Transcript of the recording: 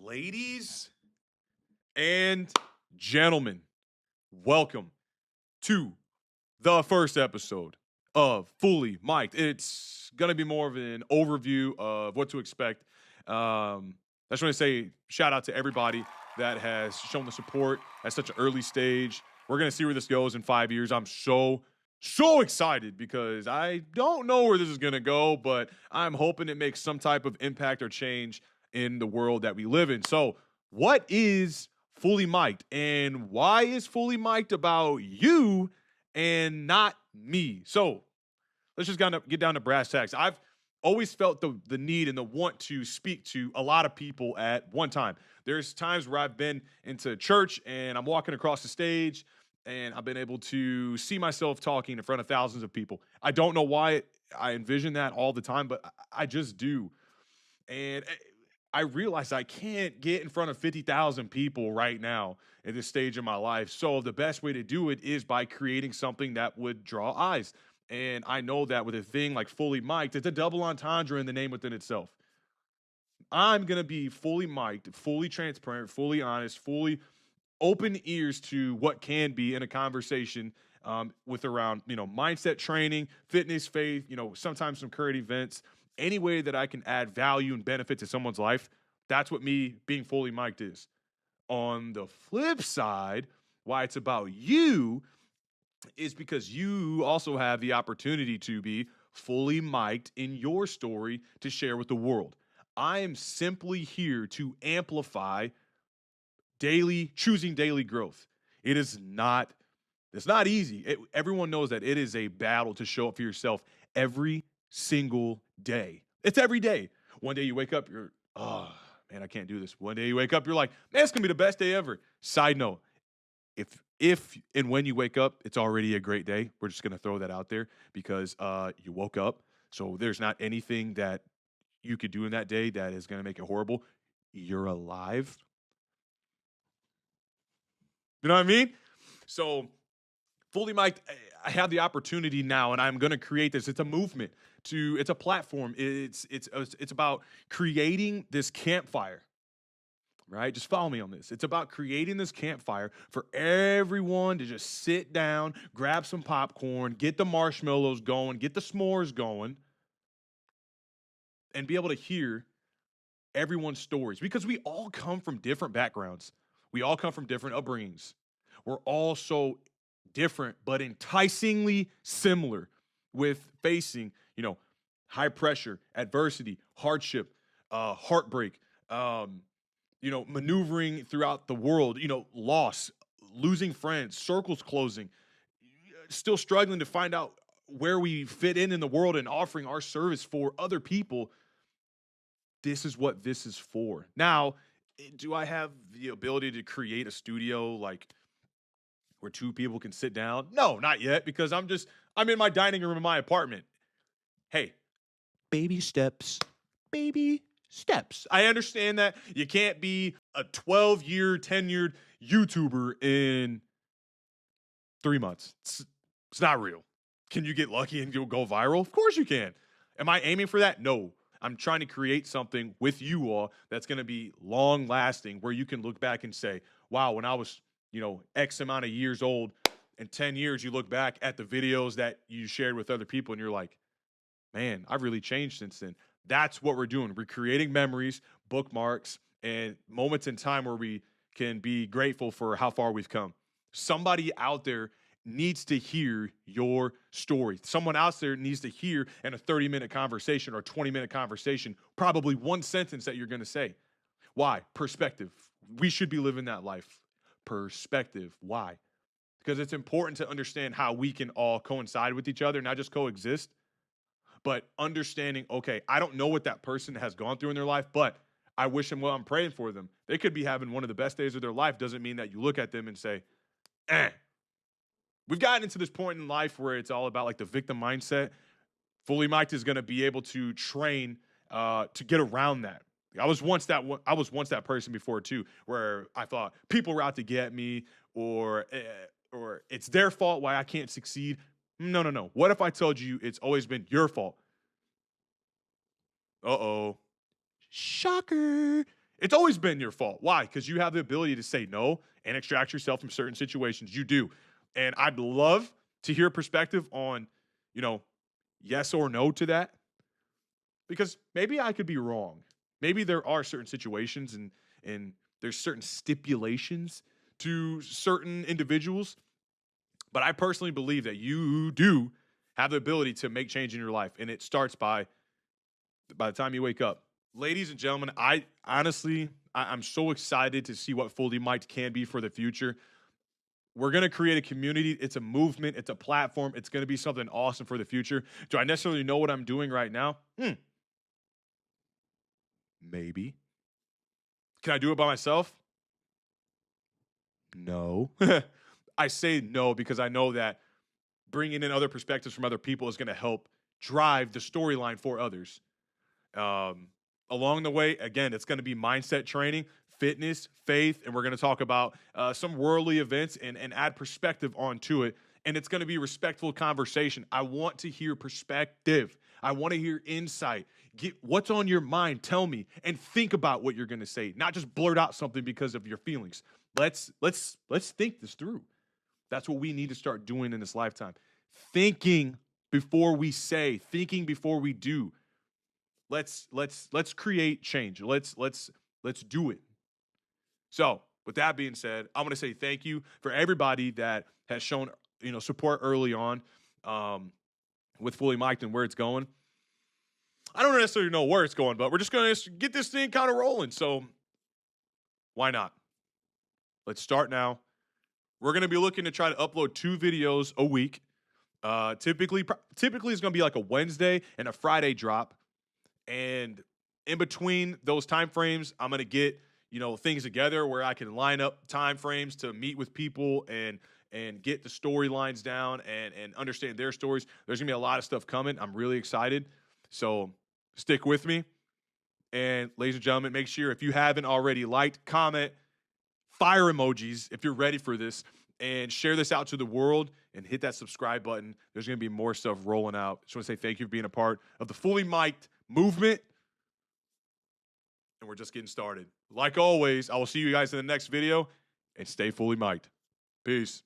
Ladies and gentlemen, welcome to the first episode of Fully Mic'd. It's going to be more of an overview of what to expect. I just want to say shout out to everybody that has shown the support at such an early stage. We're going to see where this goes in 5 years. I'm so excited because I don't know where this is going to go, but I'm hoping it makes some type of impact or change in the world that we live in. So, what is Fully Mic'd, and why is Fully Mic'd about you and not me? So, let's just get down to brass tacks. I've always felt the need and the want to speak to a lot of people at one time. There's times where I've been into church and I'm walking across the stage and I've been able to see myself talking in front of thousands of people. I don't know why I envision that all the time, but I just do. And I realize I can't get in front of 50,000 people right now at this stage of my life. So the best way to do it is by creating something that would draw eyes. And I know that with a thing like Fully Mic'd, it's a double entendre in the name within itself. I'm going to be fully mic'd, fully transparent, fully honest, fully open ears to what can be in a conversation with around, mindset training, fitness, faith, sometimes some current events, any way that I can add value and benefit to someone's life. That's what me being fully mic'd is. On the flip side, why it's about you is because you also have the opportunity to be fully mic'd in your story to share with the world. I am simply here to amplify choosing daily growth. It's not easy. Everyone knows that it is a battle to show up for yourself every single day. It's every day. One day you wake up, you're, oh man, I can't do this. One day you wake up, you're like, man, it's gonna be the best day ever. Side note, if and when you wake up, it's already a great day. We're just gonna throw that out there because you woke up. So there's not anything that you could do in that day that is gonna make it horrible. You're alive. You know what I mean? So Fully Mic'd, I have the opportunity now, and I'm going to create this. It's a movement. It's a platform. It's about creating this campfire, right? Just follow me on this. It's about creating this campfire for everyone to just sit down, grab some popcorn, get the marshmallows going, get the s'mores going, and be able to hear everyone's stories because we all come from different backgrounds. We all come from different upbringings. We're all so different, but enticingly similar with facing, high pressure, adversity, hardship, heartbreak, maneuvering throughout the world, loss, losing friends, circles closing, still struggling to find out where we fit in the world and offering our service for other people. This is what this is for. Now, do I have the ability to create a studio like where two people can sit down? No, not yet, because I'm in my dining room in my apartment. Hey, baby steps, baby steps. I understand that you can't be a 12-year, tenured YouTuber in 3 months. It's not real. Can you get lucky and you'll go viral? Of course you can. Am I aiming for that? No. I'm trying to create something with you all that's going to be long lasting, where you can look back and say, wow, when I was, X amount of years old, in 10 years, you look back at the videos that you shared with other people and you're like, man, I've really changed since then. That's what we're doing. We're creating memories, bookmarks, and moments in time where we can be grateful for how far we've come. Somebody out there needs to hear your story. Someone out there needs to hear in a 30-minute conversation or a 20-minute conversation, probably one sentence that you're going to say. Why? Perspective. We should be living that life. Perspective. Why? Because it's important to understand how we can all coincide with each other, not just coexist, but understanding, okay, I don't know what that person has gone through in their life, but I wish them well. I'm praying for them. They could be having one of the best days of their life. Doesn't mean that you look at them and say, We've gotten into this point in life where it's all about like the victim mindset. Fully Mic'd is going to be able to train to get around that. I was once that person before too, where I thought people were out to get me, or it's their fault why I can't succeed. No. What if I told you it's always been your fault? Uh-oh. Shocker. It's always been your fault. Why? Because you have the ability to say no and extract yourself from certain situations. You do. And I'd love to hear a perspective on, yes or no to that. Because maybe I could be wrong. Maybe there are certain situations and there's certain stipulations to certain individuals. But I personally believe that you do have the ability to make change in your life. And it starts by the time you wake up. Ladies and gentlemen, I honestly, I'm so excited to see what Fully Mic'd can be for the future. We're going to create a community. It's a movement. It's a platform. It's going to be something awesome for the future. Do I necessarily know what I'm doing right now? Maybe. Can I do it by myself? No. I say no because I know that bringing in other perspectives from other people is going to help drive the storyline for others. Along the way, again, it's going to be mindset training, fitness, faith, and we're going to talk about some worldly events and add perspective onto it. And it's going to be respectful conversation. I want to hear perspective. I want to hear insight. Get what's on your mind. Tell me and think about what you're going to say. Not just blurt out something because of your feelings. Let's think this through. That's what we need to start doing in this lifetime. Thinking before we say, thinking before we do. Let's create change. Let's do it. So, with that being said, I'm going to say thank you for everybody that has shown support early on with Fully Mic'd and where it's going. I don't necessarily know where it's going, but we're just going to get this thing kind of rolling. So, why not? Let's start now. We're going to be looking to try to upload 2 videos a week. Typically it's going to be like a Wednesday and a Friday drop. And in between those time frames, I'm going to get, things together where I can line up time frames to meet with people and get the storylines down and understand their stories. There's going to be a lot of stuff coming. I'm really excited. So stick with me. And ladies and gentlemen, make sure if you haven't already liked, comment, fire emojis if you're ready for this, and share this out to the world and hit that subscribe button. There's going to be more stuff rolling out. Just want to say thank you for being a part of the Fully Mic'd movement. And we're just getting started. Like always, I will see you guys in the next video, and stay fully mic'd. Peace.